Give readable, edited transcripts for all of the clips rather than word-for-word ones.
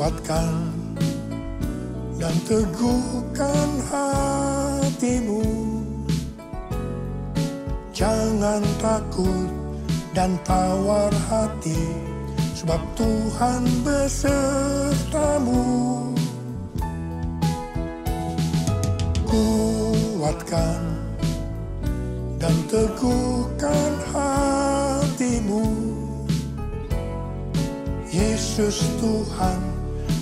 Kuatkan dan teguhkan hatimu. Jangan takut dan tawar hati, sebab Tuhan besertamu. Kuatkan dan teguhkan hatimu. Yesus Tuhan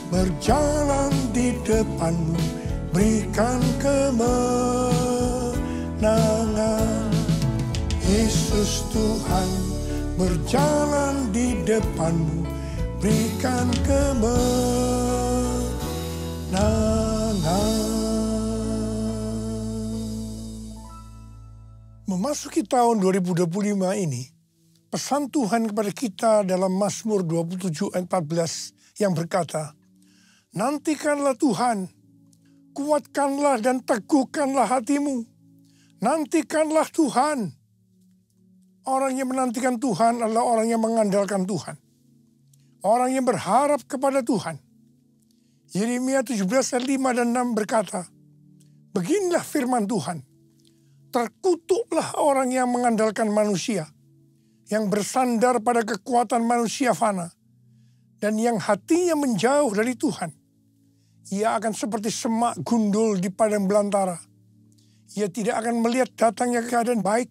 berjalan di depanmu, berikan kemenangan. Yesus Tuhan berjalan di depanmu, berikan kemenangan. Memasuki tahun 2025 ini, pesan Tuhan kepada kita dalam Mazmur 27 ayat 14 yang berkata, nantikanlah Tuhan, kuatkanlah dan teguhkanlah hatimu. Nantikanlah Tuhan. Orang yang menantikan Tuhan adalah orang yang mengandalkan Tuhan. Orang yang berharap kepada Tuhan. Yeremia 17 ayat 5 dan 6 berkata, beginilah firman Tuhan, terkutuklah orang yang mengandalkan manusia, yang bersandar pada kekuatan manusia fana, dan yang hatinya menjauh dari Tuhan. Ia akan seperti semak gundul di padang belantara. Ia tidak akan melihat datangnya keadaan baik.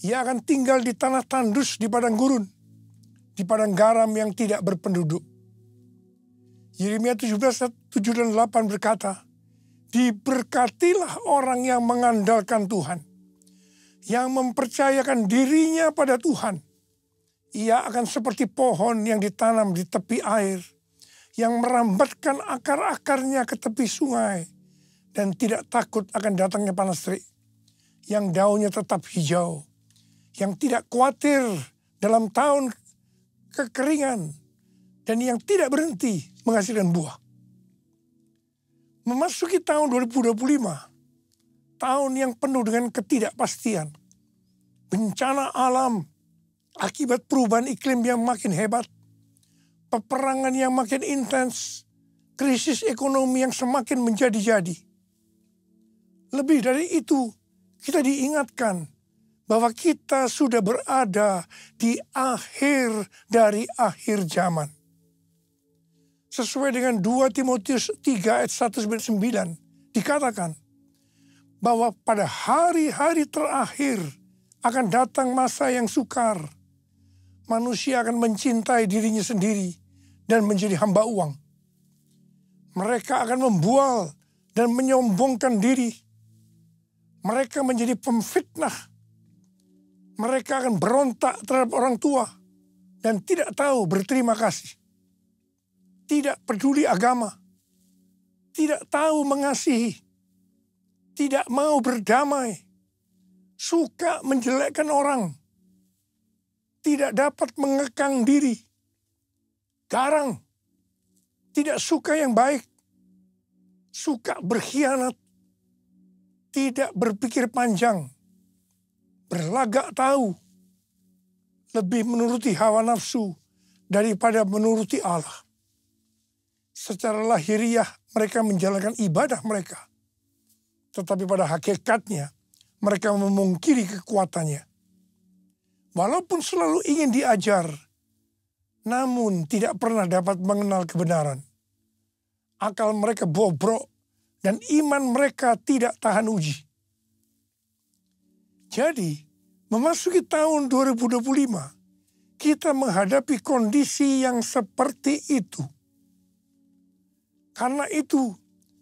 Ia akan tinggal di tanah tandus di padang gurun, di padang garam yang tidak berpenduduk. Yeremia 17 ayat 7 dan 8 berkata, diberkatilah orang yang mengandalkan Tuhan, yang mempercayakan dirinya pada Tuhan. Ia akan seperti pohon yang ditanam di tepi air, yang merambatkan akar-akarnya ke tepi sungai, dan tidak takut akan datangnya panas terik, yang daunnya tetap hijau, yang tidak khawatir dalam tahun kekeringan, dan yang tidak berhenti menghasilkan buah. Memasuki tahun 2025, tahun yang penuh dengan ketidakpastian, bencana alam akibat perubahan iklim yang makin hebat, peperangan yang makin intens, krisis ekonomi yang semakin menjadi-jadi. Lebih dari itu, kita diingatkan bahwa kita sudah berada di akhir dari akhir zaman. Sesuai dengan 2 Timotius 3 ayat 1-9 dikatakan bahwa pada hari-hari terakhir akan datang masa yang sukar. Manusia akan mencintai dirinya sendiri dan menjadi hamba uang. Mereka akan membual dan menyombongkan diri. Mereka menjadi pemfitnah. Mereka akan berontak terhadap orang tua dan tidak tahu berterima kasih. Tidak peduli agama. Tidak tahu mengasihi. Tidak mau berdamai. Suka menjelekkan orang. Tidak dapat mengekang diri. Garang. Tidak suka yang baik. Suka berkhianat. Tidak berpikir panjang. Berlagak tahu. Lebih menuruti hawa nafsu daripada menuruti Allah. Secara lahiriah mereka menjalankan ibadah mereka. Tetapi pada hakikatnya mereka memungkiri kekuatannya. Walaupun selalu ingin diajar, namun tidak pernah dapat mengenal kebenaran. Akal mereka bobrok dan iman mereka tidak tahan uji. Jadi, memasuki tahun 2025, kita menghadapi kondisi yang seperti itu. Karena itu,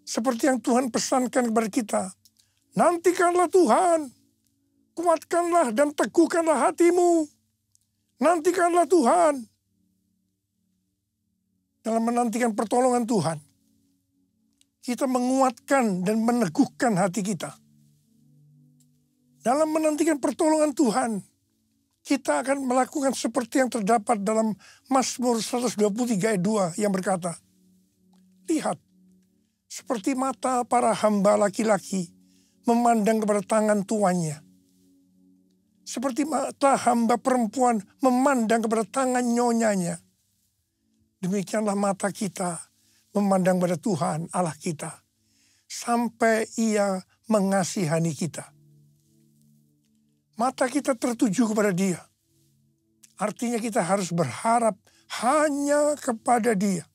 seperti yang Tuhan pesankan kepada kita, nantikanlah Tuhan, kuatkanlah dan teguhkanlah hatimu. Nantikanlah Tuhan. Dalam menantikan pertolongan Tuhan, kita menguatkan dan meneguhkan hati kita. Dalam menantikan pertolongan Tuhan, kita akan melakukan seperti yang terdapat dalam Mazmur 123 ayat 2 yang berkata, lihat, seperti mata para hamba laki-laki memandang kepada tangan tuannya. Seperti mata hamba perempuan memandang kepada tangan nyonyanya. demikianlah mata kita memandang pada Tuhan Allah kita, sampai Ia mengasihani kita. Mata kita tertuju kepada Dia. Artinya kita harus berharap hanya kepada Dia,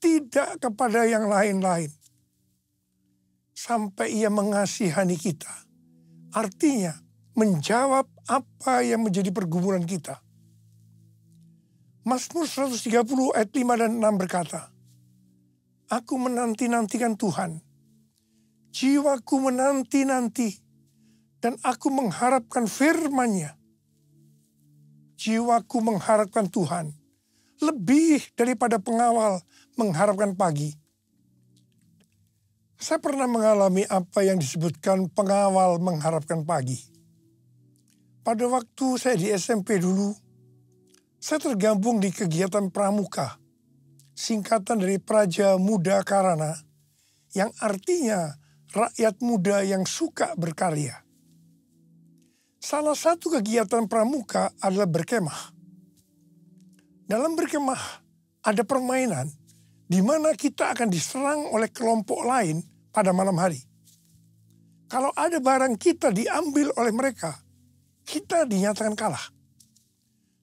tidak kepada yang lain-lain. Sampai Ia mengasihani kita. Artinya menjawab apa yang menjadi pergumulan kita. Mazmur 130 ayat 5 dan 6 berkata, "Aku menanti-nantikan Tuhan, jiwaku menanti-nanti, dan aku mengharapkan firman-Nya." Jiwaku mengharapkan Tuhan, lebih daripada pengawal mengharapkan pagi. Saya pernah mengalami apa yang disebutkan pengawal mengharapkan pagi. Pada waktu saya di SMP dulu, saya tergabung di kegiatan pramuka, singkatan dari Praja Muda Karana, yang artinya rakyat muda yang suka berkarya. Salah satu kegiatan pramuka adalah berkemah. Dalam berkemah ada permainan di mana kita akan diserang oleh kelompok lain pada malam hari. Kalau ada barang kita diambil oleh mereka, kita dinyatakan kalah.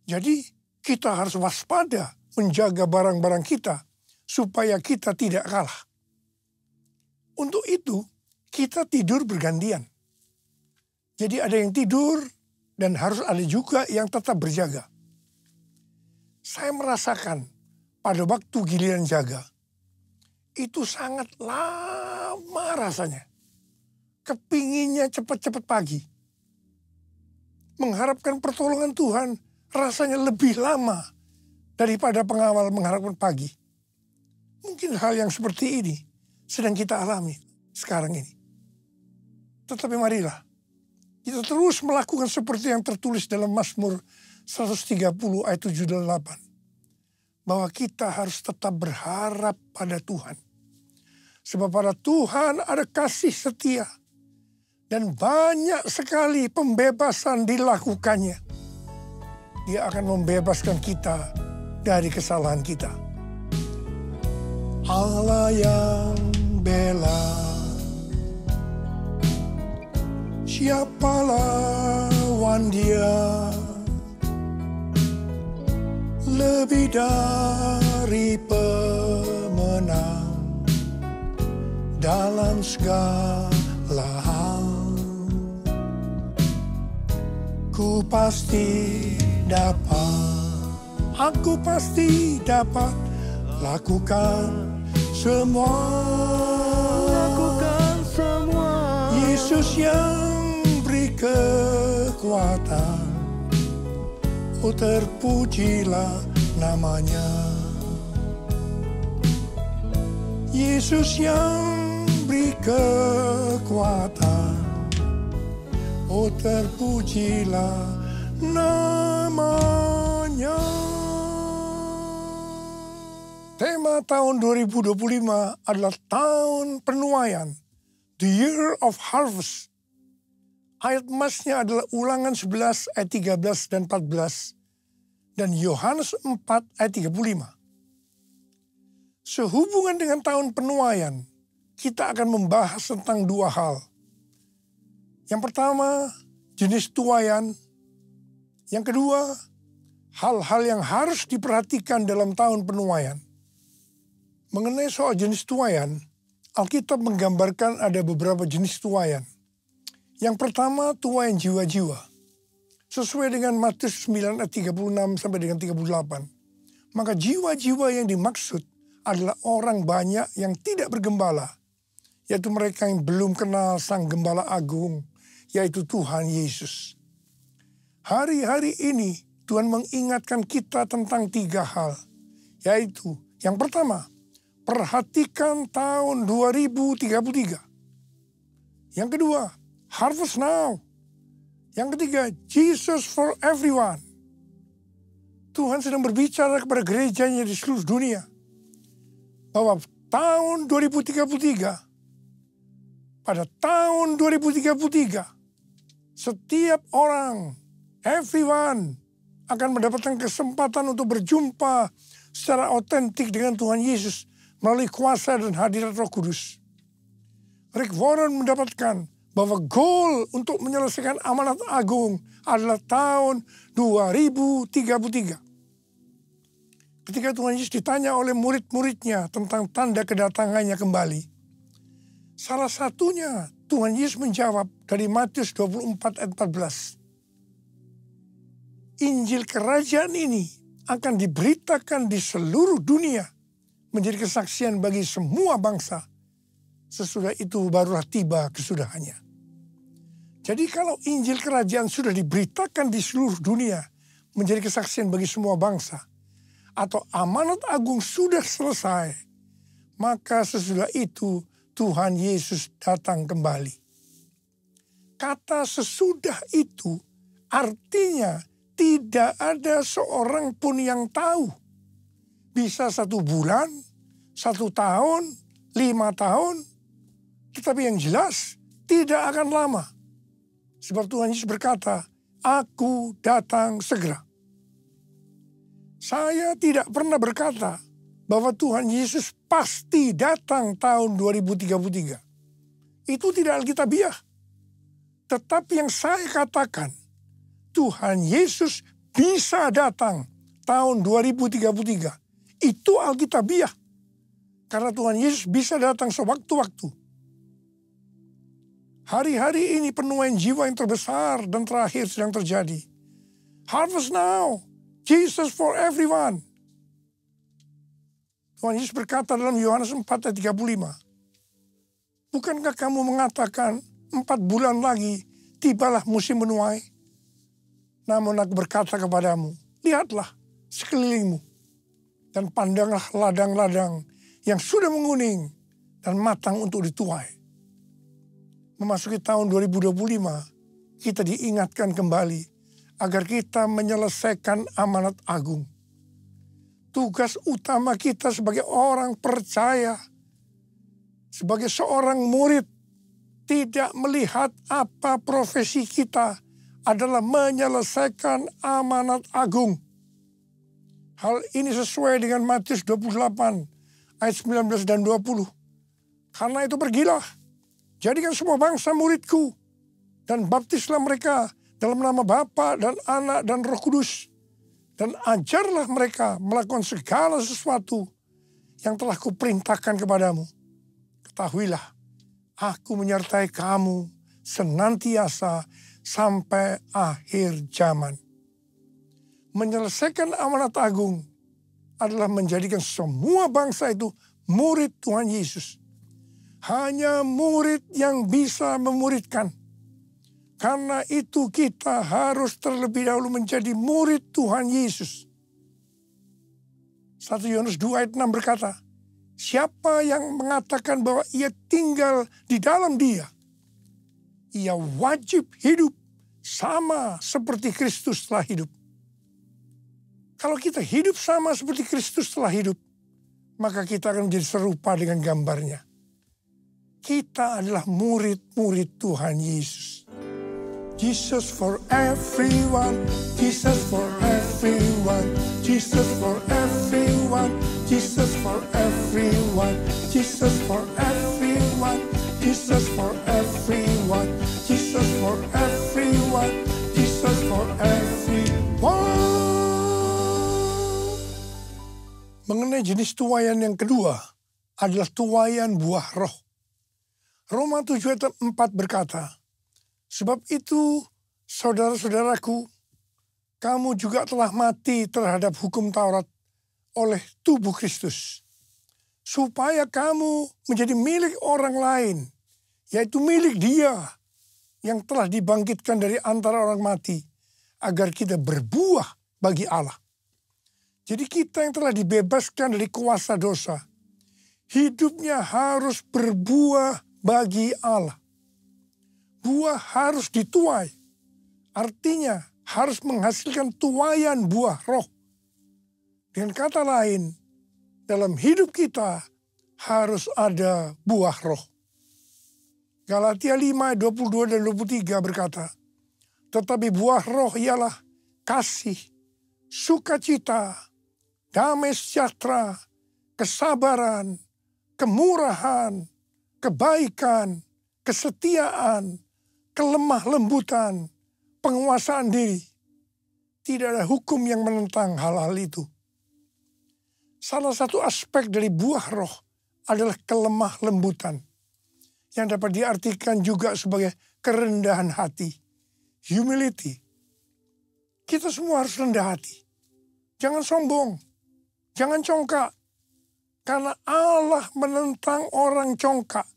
Jadi kita harus waspada menjaga barang-barang kita supaya kita tidak kalah. Untuk itu, kita tidur bergantian. Jadi ada yang tidur dan harus ada juga yang tetap berjaga. Saya merasakan pada waktu giliran jaga, itu sangat lama rasanya. Kepinginnya cepat-cepat pagi. Mengharapkan pertolongan Tuhan rasanya lebih lama daripada pengawal mengharapkan pagi. Mungkin hal yang seperti ini sedang kita alami sekarang ini. Tetapi marilah kita terus melakukan seperti yang tertulis dalam Mazmur 130 ayat 7 dan 8. Bahwa kita harus tetap berharap pada Tuhan. Sebab pada Tuhan ada kasih setia. Dan banyak sekali pembebasan dilakukannya. Dia akan membebaskan kita dari kesalahan kita. Allah yang bela, siapa lawan Dia? Lebih dari pemenang dalam segala hal. Ku pasti dapat, aku pasti dapat lakukan semua. Yesus yang beri kekuatan, oh terpujilah namanya. Yesus yang beri kekuatan, oh terpujilah namanya. Tema tahun 2025 adalah tahun penuaian, the year of harvest. Ayat emasnya adalah Ulangan 11 ayat 13 dan 14 dan Yohanes 4 ayat 35. Sehubungan dengan tahun penuaian, kita akan membahas tentang dua hal. Yang pertama, jenis tuaian. Yang kedua, hal-hal yang harus diperhatikan dalam tahun penuaian. Mengenai soal jenis tuaian, Alkitab menggambarkan ada beberapa jenis tuaian. Yang pertama, tuaian jiwa-jiwa. Sesuai dengan Matius 9 ayat 36 sampai dengan 38. Maka jiwa-jiwa yang dimaksud adalah orang banyak yang tidak bergembala. Yaitu mereka yang belum kenal Sang Gembala Agung, yaitu Tuhan Yesus. Hari-hari ini Tuhan mengingatkan kita tentang tiga hal. Yaitu yang pertama, perhatikan tahun 2033. Yang kedua, harvest now. Yang ketiga, Jesus for everyone. Tuhan sedang berbicara kepada gerejanya di seluruh dunia. Bahwa tahun 2033, pada tahun 2033, setiap orang, everyone, akan mendapatkan kesempatan untuk berjumpa secara otentik dengan Tuhan Yesus melalui kuasa dan hadirat Roh Kudus. Rick Warren mendapatkan bahwa goal untuk menyelesaikan amanat agung adalah tahun 2033. Ketika Tuhan Yesus ditanya oleh murid-muridnya tentang tanda kedatangannya kembali, salah satunya Tuhan Yesus menjawab dari Matius 24 ayat 14. Injil kerajaan ini akan diberitakan di seluruh dunia menjadi kesaksian bagi semua bangsa. Sesudah itu barulah tiba kesudahannya. Jadi kalau Injil kerajaan sudah diberitakan di seluruh dunia menjadi kesaksian bagi semua bangsa, atau amanat agung sudah selesai, maka sesudah itu Tuhan Yesus datang kembali. Kata sesudah itu artinya tidak ada seorang pun yang tahu. Bisa 1 bulan, 1 tahun, 5 tahun. Tetapi yang jelas tidak akan lama. Sebab Tuhan Yesus berkata, aku datang segera. Saya tidak pernah berkata bahwa Tuhan Yesus pasti datang tahun 2033. Itu tidak alkitabiah. Tetapi yang saya katakan, Tuhan Yesus bisa datang tahun 2033. Itu alkitabiah. Karena Tuhan Yesus bisa datang sewaktu-waktu. Hari-hari ini penuaian jiwa yang terbesar dan terakhir sedang terjadi. Harvest now, Jesus for everyone. Tuhan Yesus berkata dalam Yohanes 4 ayat 35. Bukankah kamu mengatakan 4 bulan lagi tibalah musim menuai? Namun aku berkata kepadamu, lihatlah sekelilingmu dan pandanglah ladang-ladang yang sudah menguning dan matang untuk dituai. Memasuki tahun 2025, kita diingatkan kembali agar kita menyelesaikan amanat agung. Tugas utama kita sebagai orang percaya, sebagai seorang murid, tidak melihat apa profesi kita adalah menyelesaikan amanat agung. Hal ini sesuai dengan Matius 28 ayat 19 dan 20. Karena itu pergilah, jadikan semua bangsa muridku, dan baptislah mereka dalam nama Bapa dan Anak dan Roh Kudus. Dan ajarlah mereka melakukan segala sesuatu yang telah kuperintahkan kepadamu. Ketahuilah, aku menyertai kamu senantiasa sampai akhir zaman. Menyelesaikan amanat agung adalah menjadikan semua bangsa itu murid Tuhan Yesus. Hanya murid yang bisa memuridkan. Karena itu kita harus terlebih dahulu menjadi murid Tuhan Yesus. 1 Yohanes 2 ayat 6 berkata, siapa yang mengatakan bahwa ia tinggal di dalam dia, ia wajib hidup sama seperti Kristus telah hidup. Kalau kita hidup sama seperti Kristus telah hidup, maka kita akan menjadi serupa dengan gambarnya. Kita adalah murid-murid Tuhan Yesus. Jesus for everyone, Jesus for everyone, Jesus for everyone, Jesus for everyone, Jesus for everyone, Jesus for everyone, Jesus for everyone, Jesus for everyone. Mengenai jenis tuaian yang kedua adalah tuaian buah roh. Roma 7 ayat 4 berkata, sebab itu saudara-saudaraku, kamu juga telah mati terhadap hukum Taurat oleh tubuh Kristus, supaya kamu menjadi milik orang lain, yaitu milik Dia yang telah dibangkitkan dari antara orang mati, agar kita berbuah bagi Allah. Jadi kita yang telah dibebaskan dari kuasa dosa, hidupnya harus berbuah bagi Allah. Buah harus dituai. Artinya harus menghasilkan tuaian buah roh. Dengan kata lain, dalam hidup kita harus ada buah roh. Galatia 5, 22 dan 23 berkata, tetapi buah roh ialah kasih, sukacita, damai sejahtera, kesabaran, kemurahan, kebaikan, kesetiaan, kelemah lembutan, penguasaan diri. Tidak ada hukum yang menentang hal-hal itu. Salah satu aspek dari buah roh adalah kelemah lembutan, yang dapat diartikan juga sebagai kerendahan hati, humility. Kita semua harus rendah hati. Jangan sombong, jangan congkak. Karena Allah menentang orang congkak,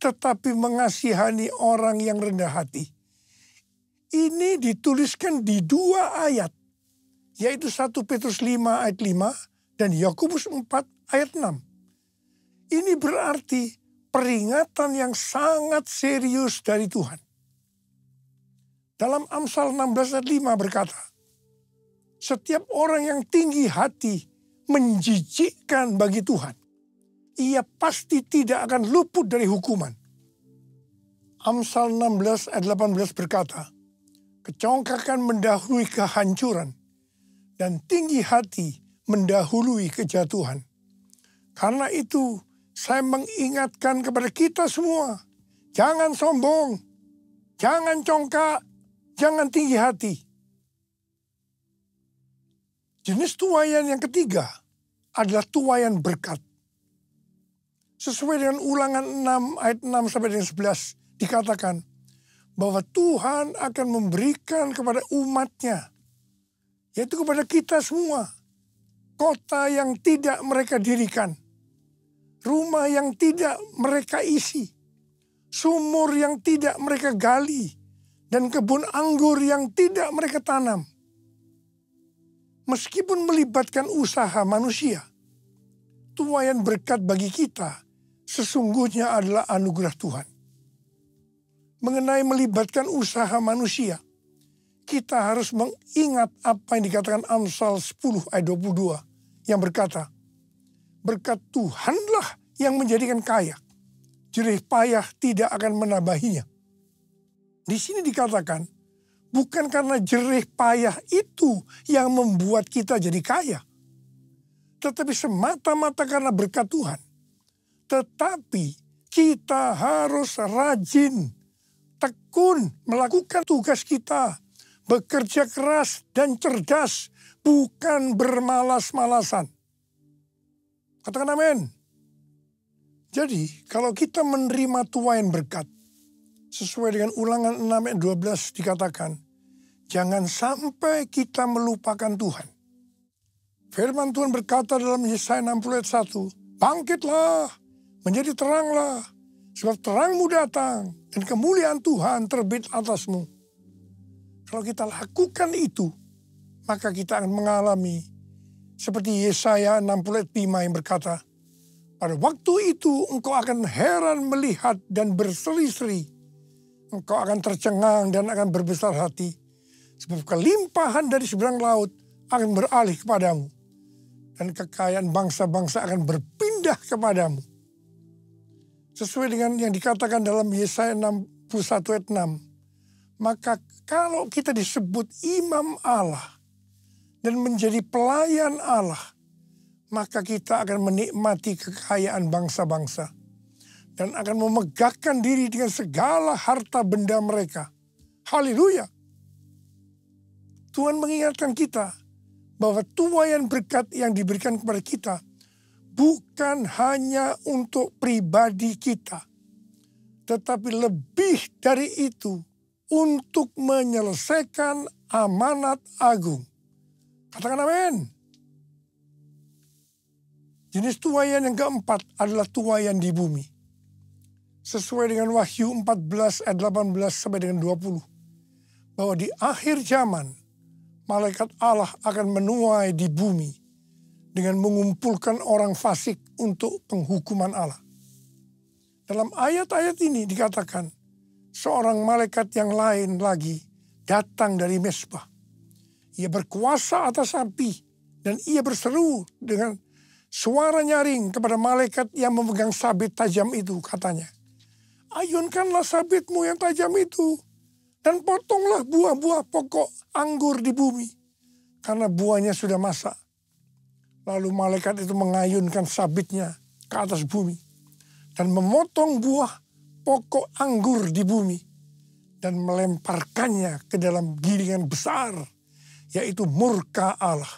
tetapi mengasihani orang yang rendah hati. Ini dituliskan di 2 ayat, yaitu 1 Petrus 5 ayat 5 dan Yakobus 4 ayat 6. Ini berarti peringatan yang sangat serius dari Tuhan. Dalam Amsal 16 ayat 5 berkata, setiap orang yang tinggi hati menjijikkan bagi Tuhan, ia pasti tidak akan luput dari hukuman. Amsal 16 ayat 18 berkata, kecongkakan mendahului kehancuran, dan tinggi hati mendahului kejatuhan. Karena itu, saya mengingatkan kepada kita semua, jangan sombong, jangan congkak, jangan tinggi hati. Jenis tuaian yang ketiga adalah tuaian berkat. Sesuai dengan Ulangan 6 ayat 6 sampai dengan 11 dikatakan bahwa Tuhan akan memberikan kepada umatnya, yaitu kepada kita semua, kota yang tidak mereka dirikan, rumah yang tidak mereka isi, sumur yang tidak mereka gali, dan kebun anggur yang tidak mereka tanam. Meskipun melibatkan usaha manusia, tuaian berkat bagi kita sesungguhnya adalah anugerah Tuhan. Mengenai melibatkan usaha manusia, kita harus mengingat apa yang dikatakan Amsal 10 ayat 22 yang berkata, berkat Tuhanlah yang menjadikan kaya, jerih payah tidak akan menambahinya. Di sini dikatakan, bukan karena jerih payah itu yang membuat kita jadi kaya, tetapi semata-mata karena berkat Tuhan. Tetapi kita harus rajin, tekun melakukan tugas kita, bekerja keras dan cerdas, bukan bermalas-malasan. Katakan amin. Jadi kalau kita menerima tuaian berkat, sesuai dengan Ulangan 6 ayat 12 dikatakan, jangan sampai kita melupakan Tuhan. Firman Tuhan berkata dalam Yesaya 60 ayat 1, bangkitlah, menjadi teranglah, sebab terangmu datang dan kemuliaan Tuhan terbit atasmu. Kalau kita lakukan itu, maka kita akan mengalami seperti Yesaya 60 ayat 5 yang berkata, pada waktu itu engkau akan heran melihat dan berseri-seri. Engkau akan tercengang dan akan berbesar hati. Sebab kelimpahan dari seberang laut akan beralih kepadamu. Dan kekayaan bangsa-bangsa akan berpindah kepadamu. Sesuai dengan yang dikatakan dalam Yesaya 61 ayat 6. Maka kalau kita disebut imam Allah dan menjadi pelayan Allah, maka kita akan menikmati kekayaan bangsa-bangsa. Dan akan memegahkan diri dengan segala harta benda mereka. Haleluya. Tuhan mengingatkan kita bahwa tuaian berkat yang diberikan kepada kita bukan hanya untuk pribadi kita, tetapi lebih dari itu untuk menyelesaikan amanat agung. Katakan amin. Jenis tuaian yang keempat adalah tuaian di bumi. Sesuai dengan Wahyu 14 ayat 18 sampai dengan 20. Bahwa di akhir zaman, malaikat Allah akan menuai di bumi dengan mengumpulkan orang fasik untuk penghukuman Allah. Dalam ayat-ayat ini dikatakan, seorang malaikat yang lain lagi datang dari Mesbah. Ia berkuasa atas api dan ia berseru dengan suara nyaring kepada malaikat yang memegang sabit tajam itu, katanya, ayunkanlah sabitmu yang tajam itu dan potonglah buah-buah pokok anggur di bumi, karena buahnya sudah masak. Lalu malaikat itu mengayunkan sabitnya ke atas bumi dan memotong buah pokok anggur di bumi dan melemparkannya ke dalam gilingan besar, yaitu murka Allah.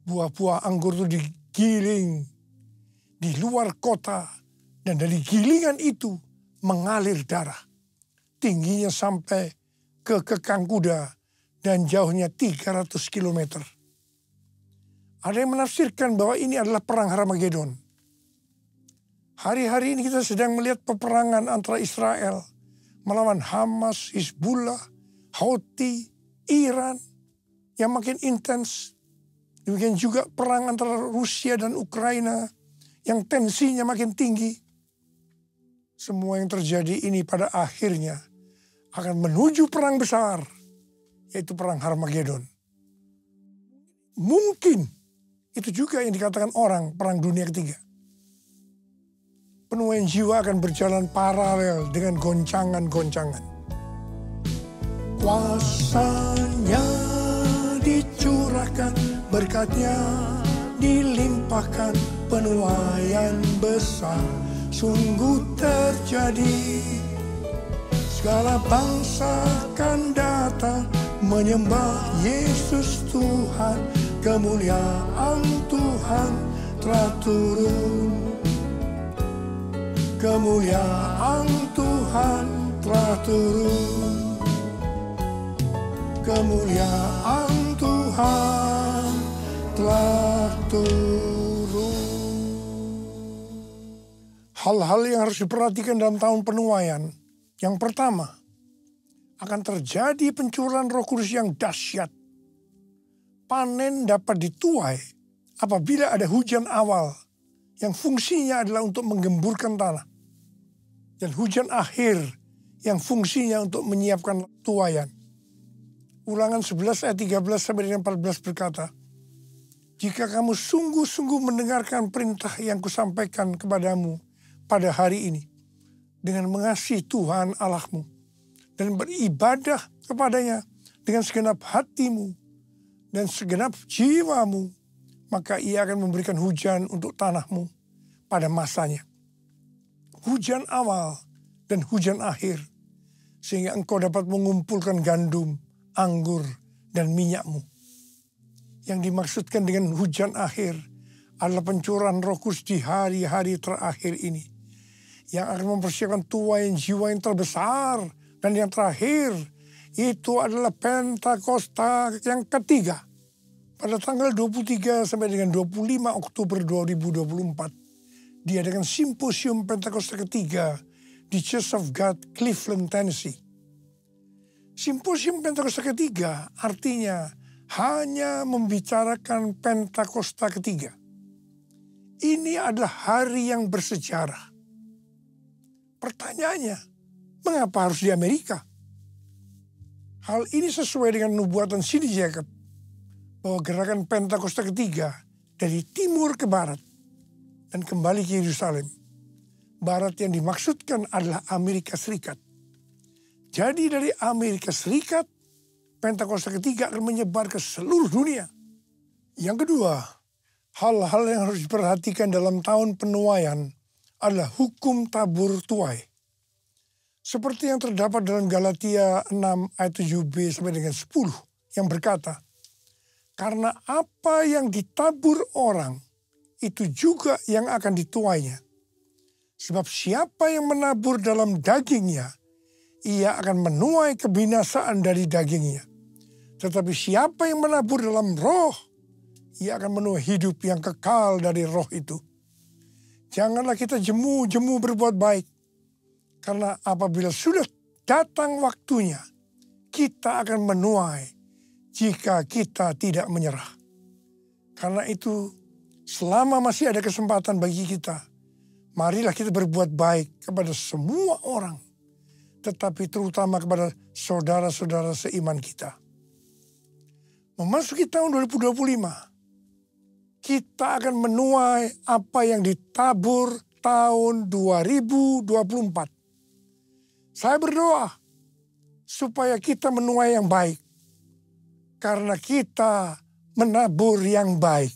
Buah-buah anggur itu digiling di luar kota, dan dari gilingan itu mengalir darah. Tingginya sampai ke kekang kuda dan jauhnya 300 kilometer. Ada yang menafsirkan bahwa ini adalah perang Harmagedon. Hari-hari ini kita sedang melihat peperangan antara Israel melawan Hamas, Hizbullah, Houthi, Iran yang makin intens. Demikian juga perang antara Rusia dan Ukraina yang tensinya makin tinggi. Semua yang terjadi ini pada akhirnya akan menuju perang besar, yaitu perang Harmagedon. Mungkin itu juga yang dikatakan orang perang dunia ketiga. Penuaian jiwa akan berjalan paralel dengan goncangan-goncangan. Kuasanya dicurahkan, berkatnya dilimpahkan, penuaian besar sungguh terjadi. Segala bangsa akan datang menyembah Yesus Tuhan, kemuliaan Tuhan telah turun. Kemuliaan Tuhan telah turun. Kemuliaan Tuhan telah turun. Hal-hal yang harus diperhatikan dalam tahun penuaian. Yang pertama, akan terjadi pencurahan Roh Kudus yang dahsyat. Panen dapat dituai apabila ada hujan awal yang fungsinya adalah untuk menggemburkan tanah. Dan hujan akhir yang fungsinya untuk menyiapkan tuaian. Ulangan 11 ayat 13 sampai dengan 14 berkata, jika kamu sungguh-sungguh mendengarkan perintah yang kusampaikan kepadamu pada hari ini, dengan mengasihi Tuhan Allahmu, dan beribadah kepadanya dengan segenap hatimu dan segenap jiwamu, maka ia akan memberikan hujan untuk tanahmu pada masanya. Hujan awal dan hujan akhir, sehingga engkau dapat mengumpulkan gandum, anggur, dan minyakmu. Yang dimaksudkan dengan hujan akhir adalah pencurahan Roh Kudus di hari-hari terakhir ini, yang akan mempersiapkan tuaian jiwa yang terbesar. Dan yang terakhir, itu adalah Pentakosta yang ketiga. Pada tanggal 23 sampai dengan 25 Oktober 2024, diadakan simposium Pentakosta ketiga di Church of God, Cleveland, Tennessee. Simposium Pentakosta ketiga artinya hanya membicarakan Pentakosta ketiga. Ini adalah hari yang bersejarah. Pertanyaannya, mengapa harus di Amerika? Hal ini sesuai dengan nubuatan C.D. Jacob bahwa gerakan Pentakosta ketiga dari timur ke barat dan kembali ke Yerusalem. Barat yang dimaksudkan adalah Amerika Serikat. Jadi dari Amerika Serikat, Pentakosta ketiga akan menyebar ke seluruh dunia. Yang kedua, hal-hal yang harus diperhatikan dalam tahun penuaian adalah hukum tabur tuai. Seperti yang terdapat dalam Galatia 6 ayat 7b sampai dengan 10 yang berkata, karena apa yang ditabur orang, itu juga yang akan dituainya. Sebab siapa yang menabur dalam dagingnya, ia akan menuai kebinasaan dari dagingnya. Tetapi siapa yang menabur dalam roh, ia akan menuai hidup yang kekal dari roh itu. Janganlah kita jemu-jemu berbuat baik. Karena apabila sudah datang waktunya, kita akan menuai jika kita tidak menyerah. Karena itu, selama masih ada kesempatan bagi kita, marilah kita berbuat baik kepada semua orang, tetapi terutama kepada saudara-saudara seiman kita. Memasuki tahun 2025, kita akan menuai apa yang ditabur tahun 2024. Saya berdoa supaya kita menuai yang baik, karena kita menabur yang baik.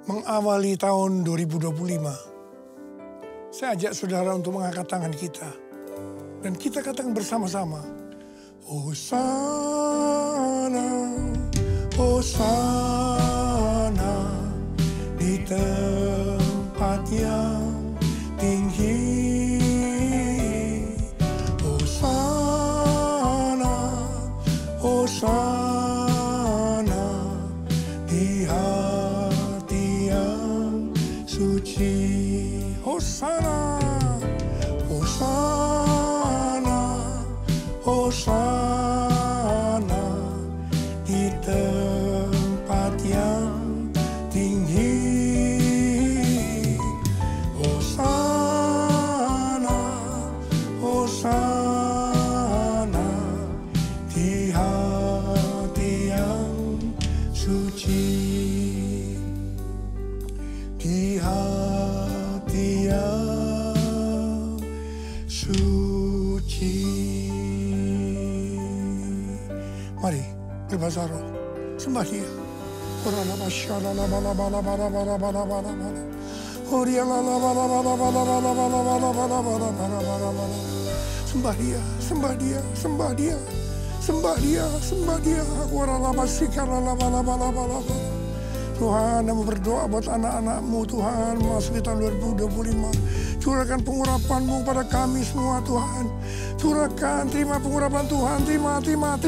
mengawali tahun 2025, saya ajak saudara untuk mengangkat tangan kita. Dan kita katakan bersama-sama, Hosana, Hosana di tempat yang tinggi. Hosana, Hosana di hati yang suci. Hosana, Hosana, Hosana di tempat yang tinggi. Hosana, Hosana di hati yang suci. Di hati yang suci. Mari berbahasa roh, sembah Dia. Sembah Dia, sembah Dia, sembah Dia, sembah Dia, sembah Dia. Tuhan, kami berdoa buat anak-anak-Mu Tuhan, memasuki tahun 2025. Curahkan pengurapan-Mu pada kami semua Tuhan. Curahkan, terima pengurapan Tuhan, terima. Terima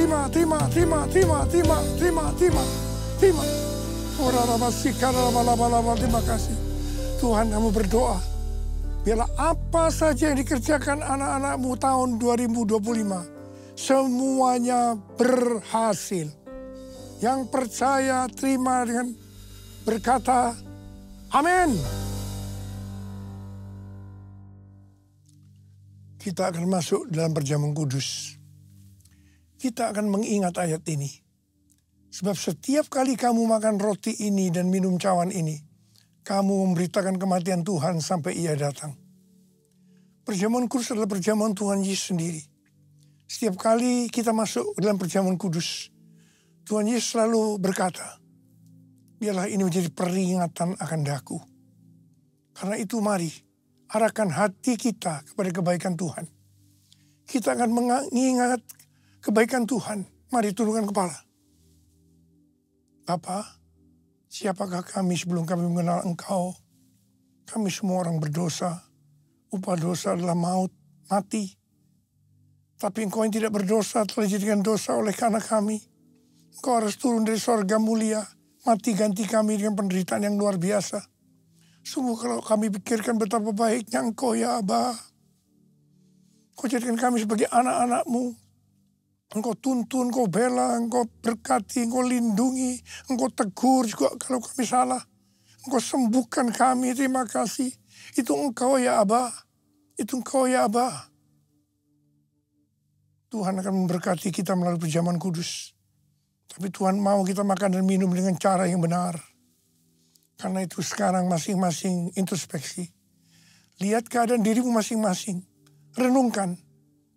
kasih. Tuhan, kami berdoa, biarlah apa saja yang dikerjakan anak-anak-Mu tahun 2025, semuanya berhasil. Yang percaya, terima dengan berkata, amin. Kita akan masuk dalam perjamuan kudus. Kita akan mengingat ayat ini. Sebab setiap kali kamu makan roti ini dan minum cawan ini, kamu memberitakan kematian Tuhan sampai Ia datang. Perjamuan kudus adalah perjamuan Tuhan Yesus sendiri. Setiap kali kita masuk dalam perjamuan kudus, Tuhan Yesus selalu berkata, biarlah ini menjadi peringatan akan daku. Karena itu mari arahkan hati kita kepada kebaikan Tuhan. Kita akan mengingat kebaikan Tuhan. Mari tundukkan kepala. Bapa, siapakah kami sebelum kami mengenal Engkau? Kami semua orang berdosa. Upah dosa adalah maut, mati. Tapi Engkau yang tidak berdosa telah dijadikan dosa oleh karena kami. Engkau harus turun dari sorga mulia, mati ganti kami dengan penderitaan yang luar biasa. Sungguh kalau kami pikirkan betapa baiknya Engkau ya Aba. Engkau jadikan kami sebagai anak-anak-Mu. Engkau tuntun, Engkau bela, Engkau berkati, Engkau lindungi, Engkau tegur juga kalau kami salah. Engkau sembuhkan kami, terima kasih. Itu Engkau ya Aba. Itu Engkau ya Aba. Tuhan akan memberkati kita melalui perjamuan kudus. Tapi Tuhan mau kita makan dan minum dengan cara yang benar. Karena itu sekarang masing-masing introspeksi. Lihat keadaan dirimu masing-masing. Renungkan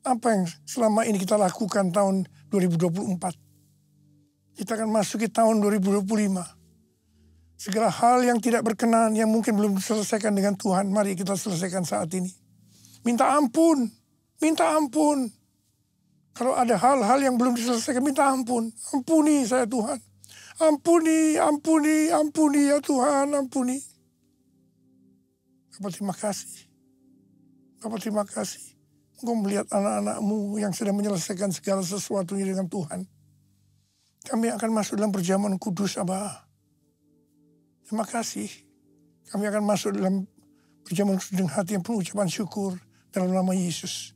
apa yang selama ini kita lakukan tahun 2024. Kita akan masuki tahun 2025. Segala hal yang tidak berkenan, yang mungkin belum diselesaikan dengan Tuhan, mari kita selesaikan saat ini. Minta ampun, minta ampun. Kalau ada hal-hal yang belum diselesaikan, minta ampun. Ampuni saya Tuhan. Ampuni, ampuni, ampuni ya Tuhan, ampuni. Bapak terima kasih. Bapak terima kasih. Engkau melihat anak-anak-Mu yang sedang menyelesaikan segala sesuatunya dengan Tuhan. Kami akan masuk dalam perjamuan kudus, Abah. Terima kasih. Kami akan masuk dalam perjamuan kudus dengan hati yang penuh ucapan syukur dalam nama Yesus.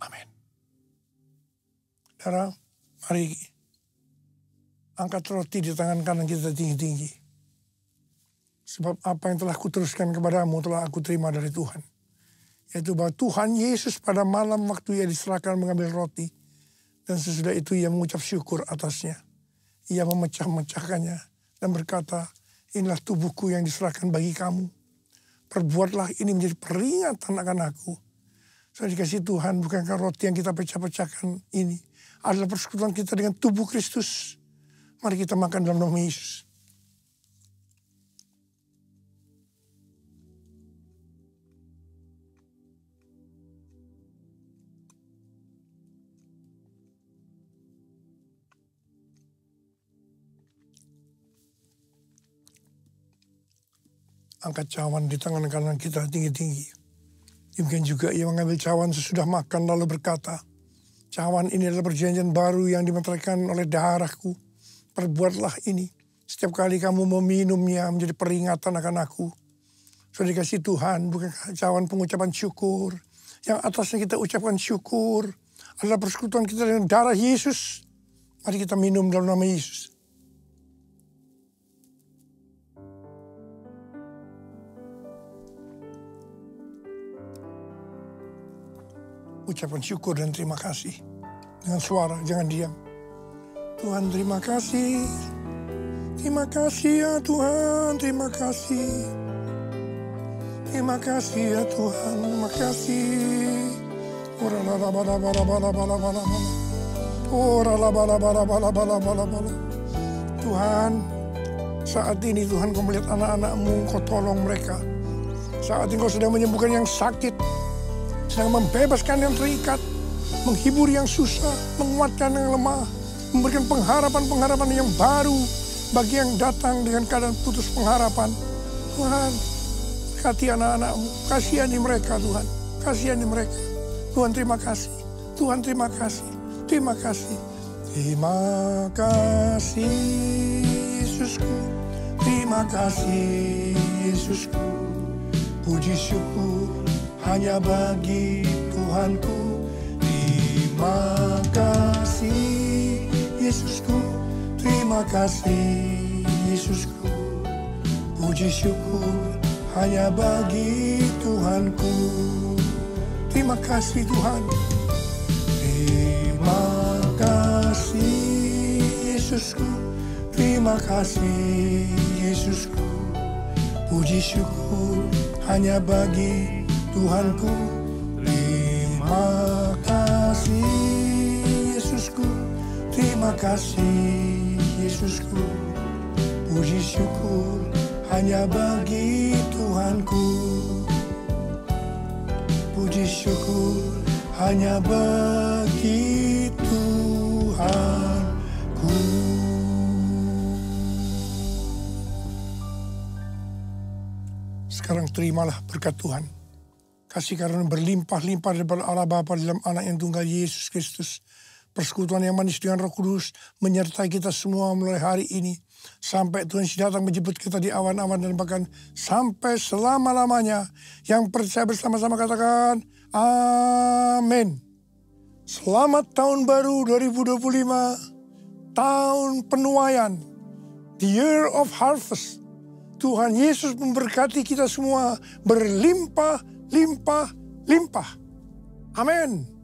Amin. Saudara, mari angkat roti di tangan kanan kita tinggi-tinggi. Sebab apa yang telah kuteruskan kepadamu telah aku terima dari Tuhan. Yaitu bahwa Tuhan Yesus pada malam waktu Ia diserahkan mengambil roti. Dan sesudah itu Ia mengucap syukur atasnya. Ia memecah-mecahkannya dan berkata, inilah tubuhku yang diserahkan bagi kamu. Perbuatlah ini menjadi peringatan akan aku. Saya dikasih Tuhan, bukankah roti yang kita pecah-pecahkan ini adalah persekutuan kita dengan tubuh Kristus. Mari kita makan dalam nama Yesus. angkat cawan di tangan kanan kita tinggi-tinggi. Mungkin juga ia mengambil cawan sesudah makan lalu berkata, cawan ini adalah perjanjian baru yang dimeteraikan oleh darahku. Perbuatlah ini setiap kali kamu meminumnya menjadi peringatan akan aku. Sudah dikasih Tuhan, bukan cawan pengucapan syukur. Yang atasnya kita ucapkan syukur adalah persekutuan kita dengan darah Yesus. Mari kita minum dalam nama Yesus. Ucapan syukur dan terima kasih. Dengan suara, jangan diam. Tuhan terima kasih. Terima kasih ya Tuhan, terima kasih. Terima kasih ya Tuhan, terima kasih. Tuhan, saat ini Tuhan kau melihat anak-anak-Mu, kau tolong mereka. Saat ini kau sedang menyembuhkan yang sakit, sedang membebaskan yang terikat, menghibur yang susah, menguatkan yang lemah, memberikan pengharapan-pengharapan yang baru bagi yang datang dengan keadaan putus pengharapan. Tuhan, berkati anak-anak-Mu, kasihani mereka Tuhan, kasihani mereka. Tuhan terima kasih, Tuhan terima kasih, terima kasih. Terima kasih Yesusku, terima kasih Yesusku, puji syukur hanya bagi Tuhanku. Terima kasih Yesusku, terima kasih Yesusku, puji syukur hanya bagi Tuhanku. Terima kasih Tuhan. Terima kasih Yesusku, terima kasih Yesusku, puji syukur hanya bagi Tuhanku. Terima kasih Yesusku, terima kasih Yesusku, puji syukur hanya bagi Tuhanku. Puji syukur hanya bagi Tuhanku. Sekarang terimalah berkat Tuhan. Kasih karunia berlimpah-limpah daripada Allah Bapa dalam anak yang tunggal Yesus Kristus. Persekutuan yang manis dengan Roh Kudus menyertai kita semua mulai hari ini. Sampai Tuhan datang menjemput kita di awan-awan dan bahkan sampai selama-lamanya. Yang percaya bersama-sama katakan, amin. Selamat tahun baru 2025, tahun penuaian, the year of harvest. Tuhan Yesus memberkati kita semua berlimpah, limpah, limpah. Amin.